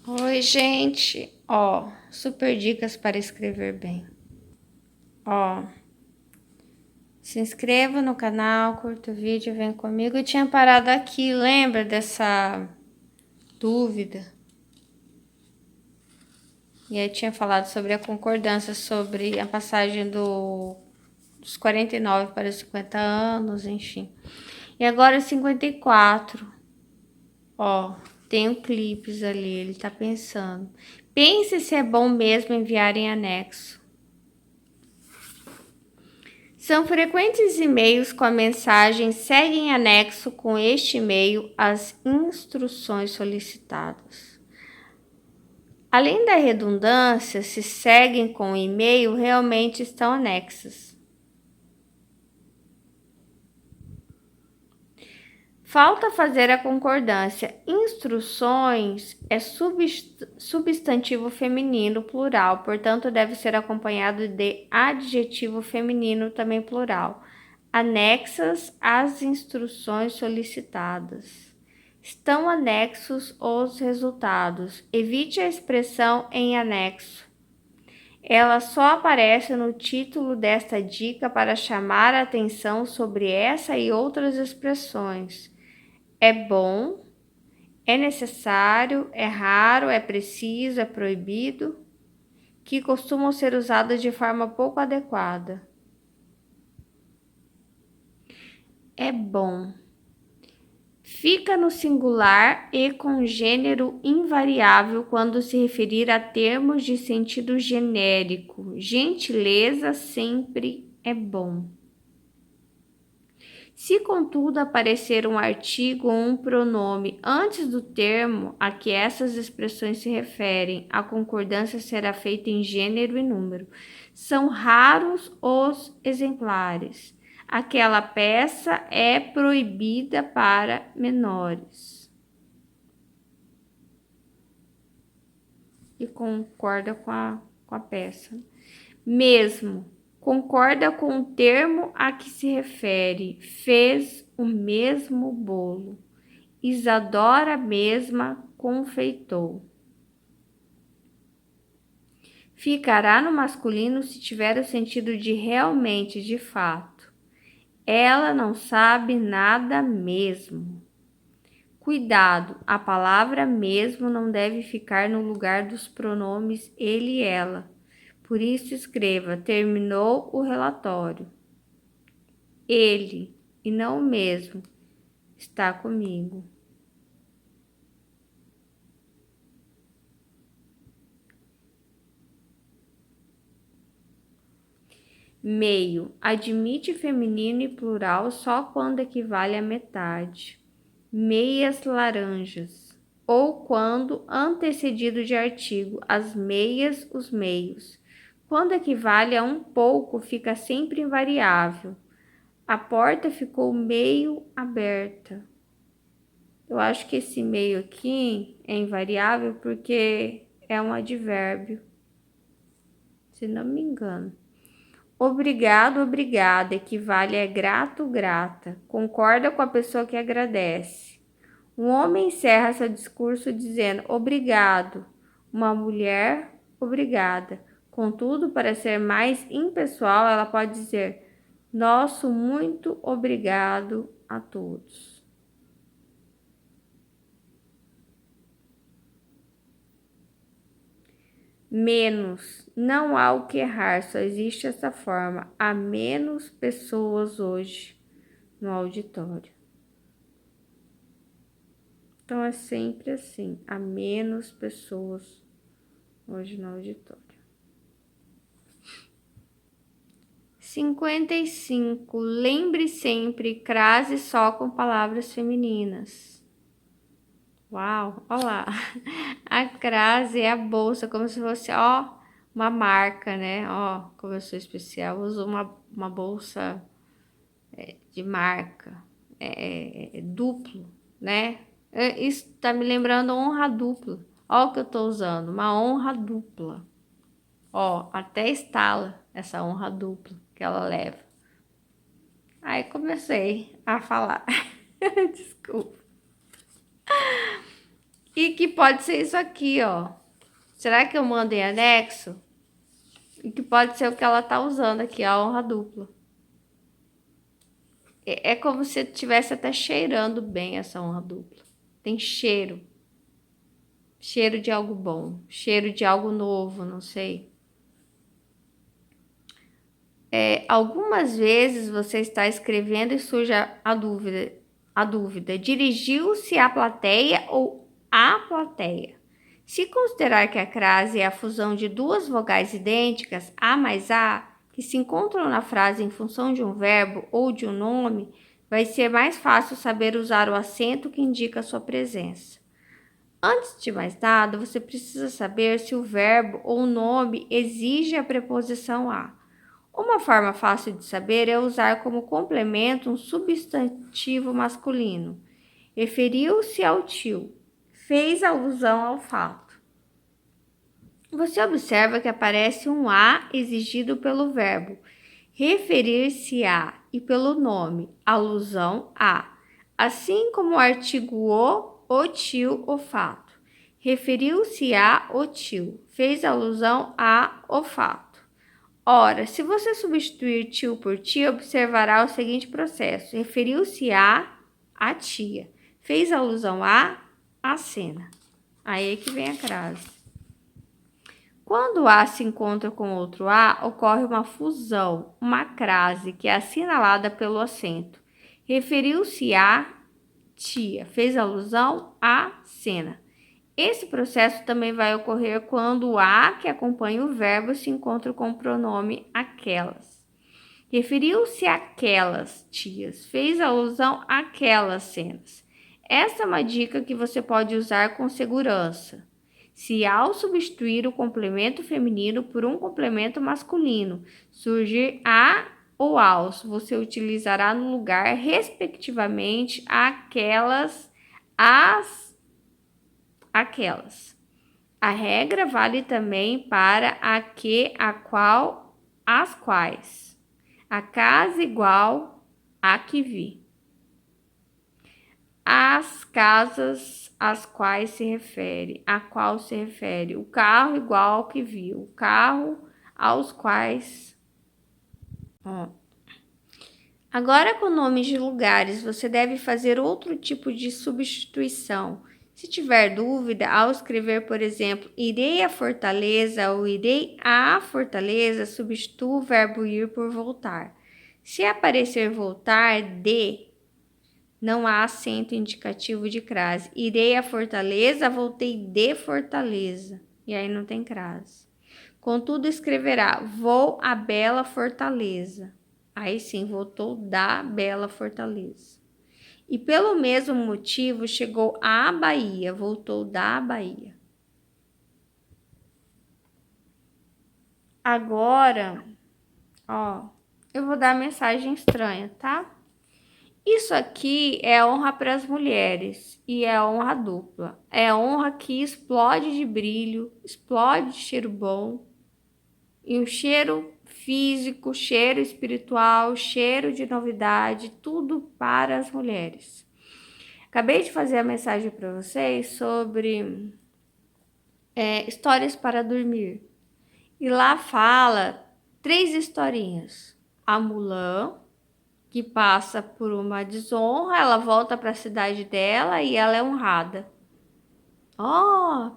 Oi, gente. Ó, super dicas para escrever bem. Ó, se inscreva no canal, curta o vídeo, vem comigo. Eu tinha parado aqui, lembra dessa dúvida? E aí tinha falado sobre a concordância, sobre a passagem dos 49 para os 50 anos, enfim. E agora 54. Ó, tem clipes ali, ele tá pensando. Pense se é bom mesmo enviar em anexo. São frequentes e-mails com a mensagem segue em anexo com este e-mail as instruções solicitadas. Além da redundância, se seguem com o e-mail, realmente estão anexas. Falta fazer a concordância. Instruções é substantivo feminino plural, portanto, deve ser acompanhado de adjetivo feminino também plural. Anexas às instruções solicitadas. Estão anexos os resultados. Evite a expressão em anexo. Ela só aparece no título desta dica para chamar a atenção sobre essa e outras expressões. É bom, é necessário, é raro, é preciso, é proibido, que costumam ser usadas de forma pouco adequada. É bom. Fica no singular e com gênero invariável quando se referir a termos de sentido genérico. Gentileza sempre é bom. Se, contudo, aparecer um artigo ou um pronome antes do termo a que essas expressões se referem, a concordância será feita em gênero e número. São raros os exemplares. Aquela peça é proibida para menores. E concorda com a peça. Mesmo. Concorda com o termo a que se refere. Fez o mesmo bolo. Isadora mesma confeitou. Ficará no masculino se tiver o sentido de realmente, de fato. Ela não sabe nada mesmo. Cuidado, a palavra mesmo não deve ficar no lugar dos pronomes ele e ela. Por isso escreva, terminou o relatório. Ele, e não o mesmo, está comigo. Meio, admite feminino e plural só quando equivale a metade. Meias laranjas. Ou quando antecedido de artigo, as meias, os meios. Quando equivale a um pouco, fica sempre invariável. A porta ficou meio aberta. Eu acho que esse meio aqui é invariável porque é um advérbio, se não me engano. Obrigado, obrigada, equivale a grato, grata. Concorda com a pessoa que agradece. Um homem encerra seu discurso dizendo obrigado. Uma mulher, obrigada. Contudo, para ser mais impessoal, ela pode dizer nosso muito obrigado a todos. Menos. Não há o que errar, só existe essa forma. Há menos pessoas hoje no auditório. Então é sempre assim, há menos pessoas hoje no auditório. 55. Lembre sempre, crase só com palavras femininas. Uau, olha lá. A crase é a bolsa, como se fosse, ó, uma marca, né? Ó, como eu sou especial, uso uma bolsa de marca. É duplo, né? Isso tá me lembrando honra dupla. Ó o que eu tô usando, uma honra dupla. Ó, até estala essa honra dupla que ela leva. Aí comecei a falar. Desculpa. E que pode ser isso aqui, ó. Será que eu mando em anexo? E que pode ser o que ela tá usando aqui, a honra dupla. É como se estivesse até cheirando bem essa honra dupla. Tem cheiro. Cheiro de algo bom. Cheiro de algo novo, não sei. Algumas vezes você está escrevendo e surge a dúvida. Dirigiu-se à plateia ou à plateia? Se considerar que a crase é a fusão de duas vogais idênticas, A mais A, que se encontram na frase em função de um verbo ou de um nome, vai ser mais fácil saber usar o acento que indica a sua presença. Antes de mais nada, você precisa saber se o verbo ou o nome exige a preposição a. Uma forma fácil de saber é usar como complemento um substantivo masculino. Referiu-se ao tio. Fez alusão ao fato. Você observa que aparece um a exigido pelo verbo referir-se-á e pelo nome, alusão a, assim como o artigo o tio, o fato. Referiu-se-á o tio, fez alusão a o fato. Ora, se você substituir tio por tia, observará o seguinte processo. Referiu-se a tia. Fez alusão a cena. Aí é que vem a crase. Quando A se encontra com outro A, ocorre uma fusão, uma crase, que é assinalada pelo acento. Referiu-se a tia. Fez alusão a cena. Esse processo também vai ocorrer quando o a que acompanha o verbo se encontra com o pronome aquelas. Referiu-se àquelas tias, fez alusão àquelas cenas. Essa é uma dica que você pode usar com segurança. Se ao substituir o complemento feminino por um complemento masculino, surgir a ou aos, você utilizará no lugar, respectivamente, aquelas, as, aquelas. A regra vale também para a que, a qual, as quais. A casa igual a que vi. As casas às quais se refere, a qual se refere. O carro igual ao que vi. O carro aos quais. Ó. Agora, com nomes de lugares, você deve fazer outro tipo de substituição. Se tiver dúvida, ao escrever, por exemplo, irei à Fortaleza ou irei à Fortaleza, substitua o verbo ir por voltar. Se aparecer voltar de, não há acento indicativo de crase. Irei à Fortaleza, voltei de Fortaleza. E aí não tem crase. Contudo, escreverá vou à bela Fortaleza. Aí sim, voltou da bela Fortaleza. E pelo mesmo motivo chegou à Bahia, voltou da Bahia. Agora, ó, eu vou dar mensagem estranha, tá? Isso aqui é honra para as mulheres e é honra dupla. É honra que explode de brilho, explode de cheiro bom. E o cheiro físico, cheiro espiritual, cheiro de novidade, tudo para as mulheres. Acabei de fazer a mensagem para vocês sobre histórias para dormir. E lá fala 3 historinhas. A Mulan, que passa por uma desonra, ela volta para a cidade dela e ela é honrada. Ó,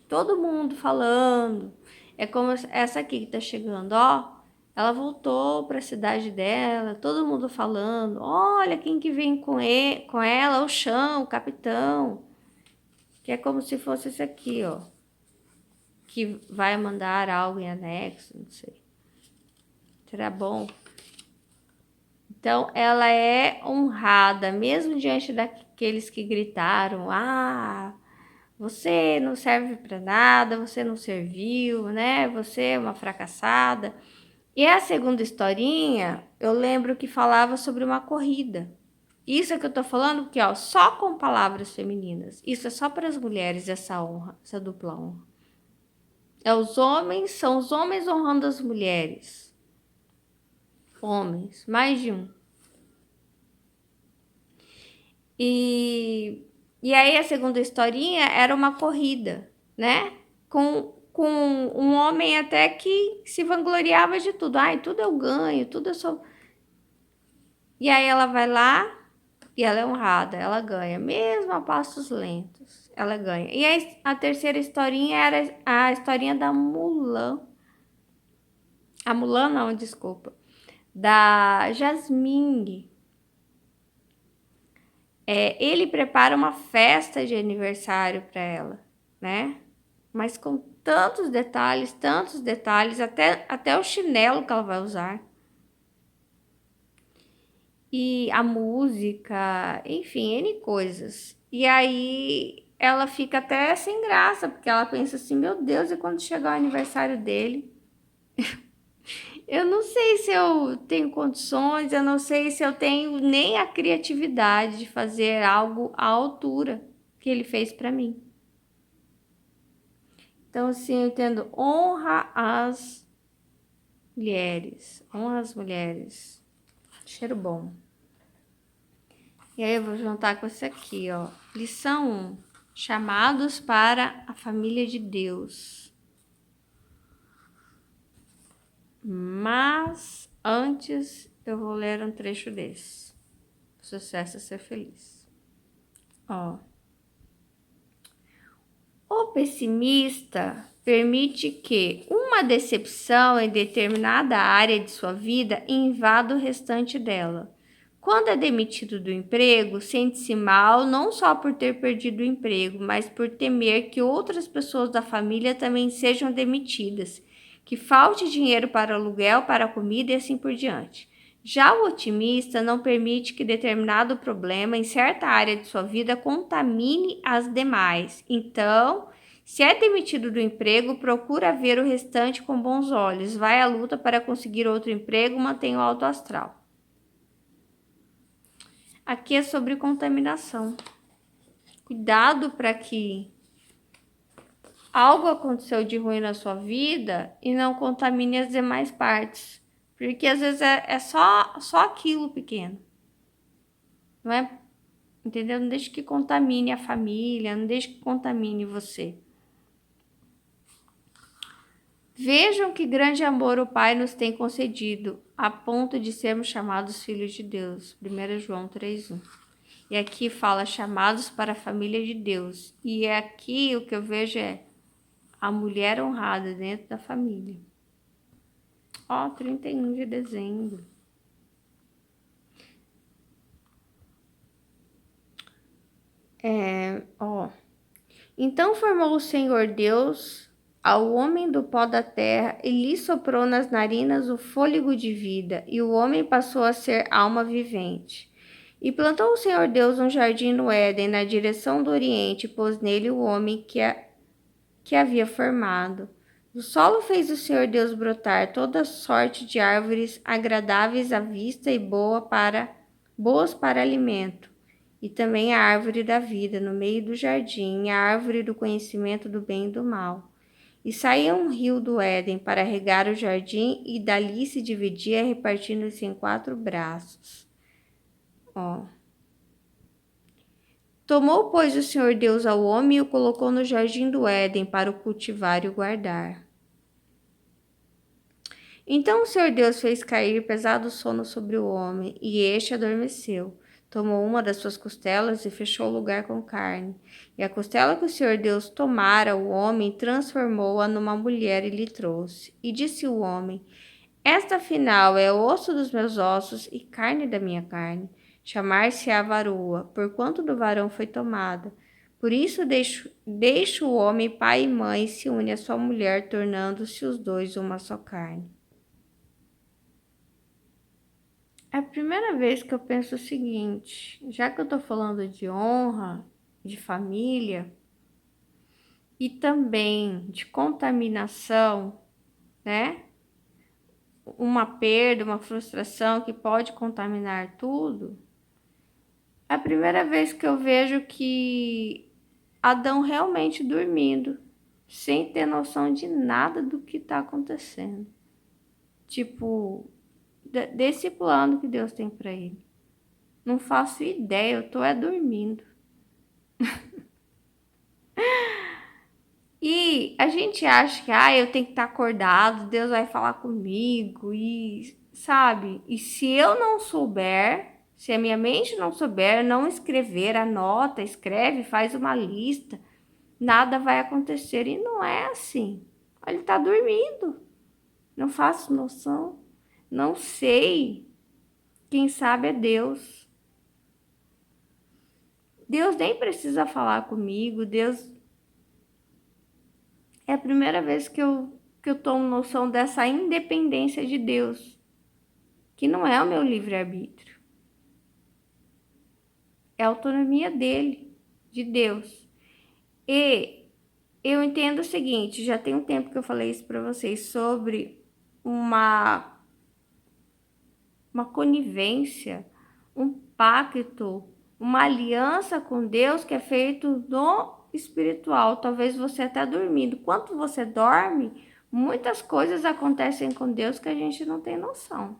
todo mundo falando. É como essa aqui que tá chegando, ó. Ela voltou para a cidade dela, todo mundo falando. Olha quem que vem com ela, o chão, o capitão. Que é como se fosse esse aqui, ó. Que vai mandar algo em anexo, não sei. Será bom? Então, ela é honrada, mesmo diante daqueles que gritaram: ah, você não serve para nada, você não serviu, né? Você é uma fracassada. E a segunda historinha, eu lembro que falava sobre uma corrida. Isso é que eu tô falando que, ó, só com palavras femininas. Isso é só para as mulheres, essa honra, essa dupla honra. São os homens honrando as mulheres. Homens, mais de um. E E aí a segunda historinha era uma corrida, né? Com um homem até que se vangloriava de tudo. Ai, tudo eu ganho, tudo eu sou. E aí ela vai lá e ela é honrada, ela ganha, mesmo a passos lentos, ela ganha. E aí a terceira historinha era a historinha da Mulan. A Mulan não, desculpa. Da Jasmine. Ele prepara uma festa de aniversário para ela, né? Mas com tantos detalhes, até o chinelo que ela vai usar. E a música, enfim, N coisas. E aí ela fica até sem graça, porque ela pensa assim, meu Deus, e quando chegar o aniversário dele? Eu não sei se eu tenho condições, eu não sei se eu tenho nem a criatividade de fazer algo à altura que ele fez para mim. Então, assim, eu entendo, honra as mulheres, cheiro bom. E aí eu vou juntar com esse aqui, ó. Lição 1. Chamados para a família de Deus. Mas antes eu vou ler um trecho desse. Sucesso é ser feliz. Ó. O pessimista permite que uma decepção em determinada área de sua vida invada o restante dela. Quando é demitido do emprego, sente-se mal não só por ter perdido o emprego, mas por temer que outras pessoas da família também sejam demitidas, que falte dinheiro para aluguel, para comida e assim por diante. Já o otimista não permite que determinado problema em certa área de sua vida contamine as demais. Então, se é demitido do emprego, procura ver o restante com bons olhos, vai à luta para conseguir outro emprego, mantenha o alto astral. Aqui é sobre contaminação. Cuidado para que algo aconteceu de ruim na sua vida e não contamine as demais partes. Porque às vezes é só aquilo pequeno. Não é? Entendeu? Não deixe que contamine a família, não deixe que contamine você. Vejam que grande amor o Pai nos tem concedido, a ponto de sermos chamados filhos de Deus. 1 João 3:1. E aqui fala chamados para a família de Deus. E aqui o que eu vejo é a mulher honrada dentro da família. Ó, 31 de dezembro. Ó. Então formou o Senhor Deus ao homem do pó da terra e lhe soprou nas narinas o fôlego de vida, e o homem passou a ser alma vivente. E plantou o Senhor Deus um jardim no Éden, na direção do Oriente, e pôs nele o homem que havia formado. Do solo fez o Senhor Deus brotar toda sorte de árvores agradáveis à vista e boas para alimento, e também a árvore da vida no meio do jardim, e a árvore do conhecimento do bem e do mal. E saía um rio do Éden para regar o jardim, e dali se dividia, repartindo-se em 4 braços. Ó. Tomou, pois, o Senhor Deus ao homem e o colocou no jardim do Éden para o cultivar e o guardar. Então o Senhor Deus fez cair pesado sono sobre o homem, e este adormeceu. Tomou uma das suas costelas e fechou o lugar com carne. E a costela que o Senhor Deus tomara o homem, transformou-a numa mulher e lhe trouxe. E disse o homem: Esta afinal é osso dos meus ossos e carne da minha carne. Chamar-se-á varoa, porquanto do varão foi tomada. Por isso deixa o homem pai e mãe e se une à sua mulher, tornando-se os dois uma só carne. É a primeira vez que eu penso o seguinte, já que eu tô falando de honra, de família e também de contaminação, né? Uma perda, uma frustração que pode contaminar tudo. É a primeira vez que eu vejo que Adão realmente dormindo, sem ter noção de nada do que tá acontecendo. Tipo, desse plano que Deus tem para ele. Não faço ideia, eu tô dormindo. E a gente acha que, eu tenho que estar acordado, Deus vai falar comigo, e sabe? E se eu não souber, se a minha mente não souber, não escrever, anota, escreve, faz uma lista, nada vai acontecer. E não é assim. Ele está dormindo, não faço noção, não sei. Quem sabe é Deus. Deus nem precisa falar comigo, Deus. É a primeira vez que eu tomo noção dessa independência de Deus, que não é o meu livre-arbítrio, é a autonomia dele, de Deus. E eu entendo o seguinte, já tem um tempo que eu falei isso para vocês, sobre uma conivência, um pacto, uma aliança com Deus que é feito no espiritual. Talvez você até dormindo. Quando você dorme, muitas coisas acontecem com Deus que a gente não tem noção.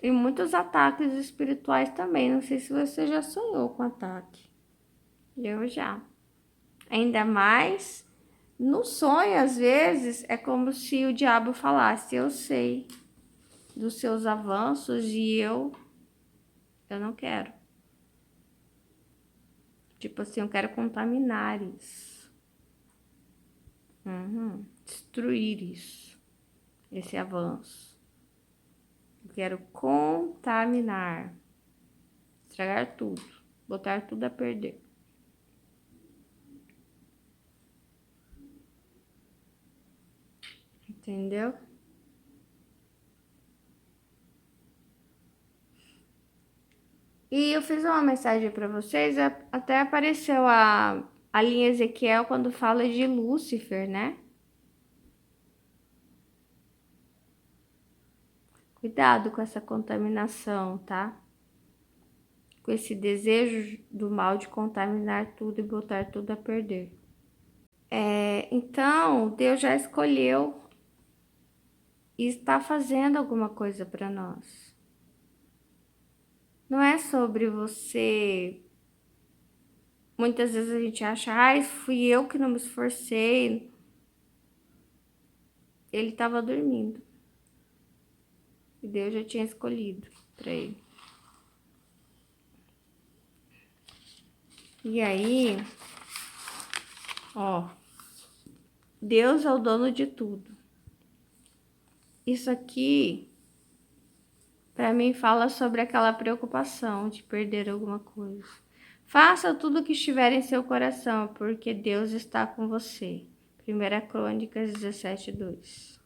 E muitos ataques espirituais também. Não sei se você já sonhou com ataque. Eu já. Ainda mais no sonho, às vezes, é como se o diabo falasse: eu sei dos seus avanços e eu não quero. Tipo assim, eu quero contaminar isso. Destruir isso. Esse avanço. Eu quero contaminar. Estragar tudo. Botar tudo a perder. Entendeu? E eu fiz uma mensagem para vocês, até apareceu a linha Ezequiel quando fala de Lúcifer, né? Cuidado com essa contaminação, tá? Com esse desejo do mal de contaminar tudo e botar tudo a perder. Então, Deus já escolheu e está fazendo alguma coisa para nós. Não é sobre você. Muitas vezes a gente acha, fui eu que não me esforcei. Ele estava dormindo. E Deus já tinha escolhido para ele. E aí, Deus é o dono de tudo. Isso aqui, para mim, fala sobre aquela preocupação de perder alguma coisa. Faça tudo o que estiver em seu coração, porque Deus está com você. 1 Crônicas 17:2.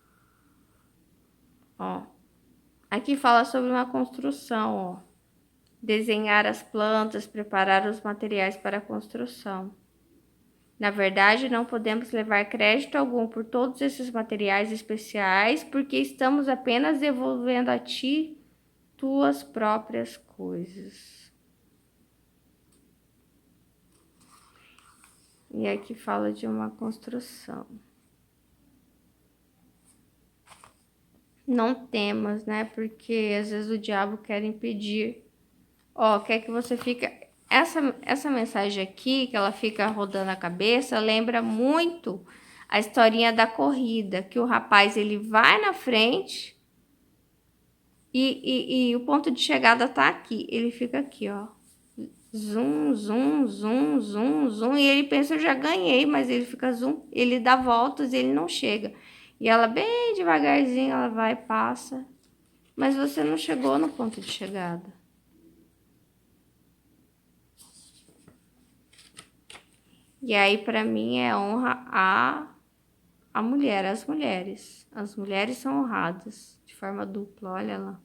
Aqui fala sobre uma construção, desenhar as plantas, preparar os materiais para a construção. Na verdade, não podemos levar crédito algum por todos esses materiais especiais, porque estamos apenas devolvendo a ti tuas próprias coisas. E aqui fala de uma construção. Não temas, né? Porque às vezes o diabo quer impedir. Quer que você fique. Essa mensagem aqui, que ela fica rodando a cabeça, lembra muito a historinha da corrida, que o rapaz ele vai na frente e o ponto de chegada tá aqui. Ele fica aqui, Zum, zum, zum, zum, zum. E ele pensa, eu já ganhei, mas ele fica zum. Ele dá voltas e ele não chega. E ela bem devagarzinho, ela vai, passa. Mas você não chegou no ponto de chegada. E aí, para mim, é honra a mulher, as mulheres. As mulheres são honradas de forma dupla, olha lá.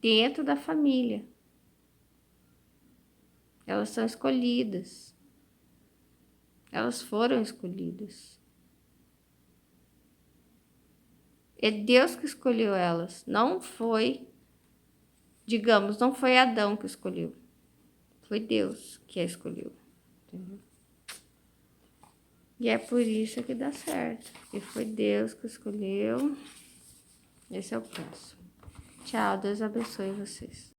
Dentro da família. Elas são escolhidas. Elas foram escolhidas. É Deus que escolheu elas. Não foi, digamos, não foi Adão que escolheu. Foi Deus que a escolheu. Entendeu? E é por isso que dá certo. E foi Deus que escolheu. Esse é o próximo. Tchau, Deus abençoe vocês.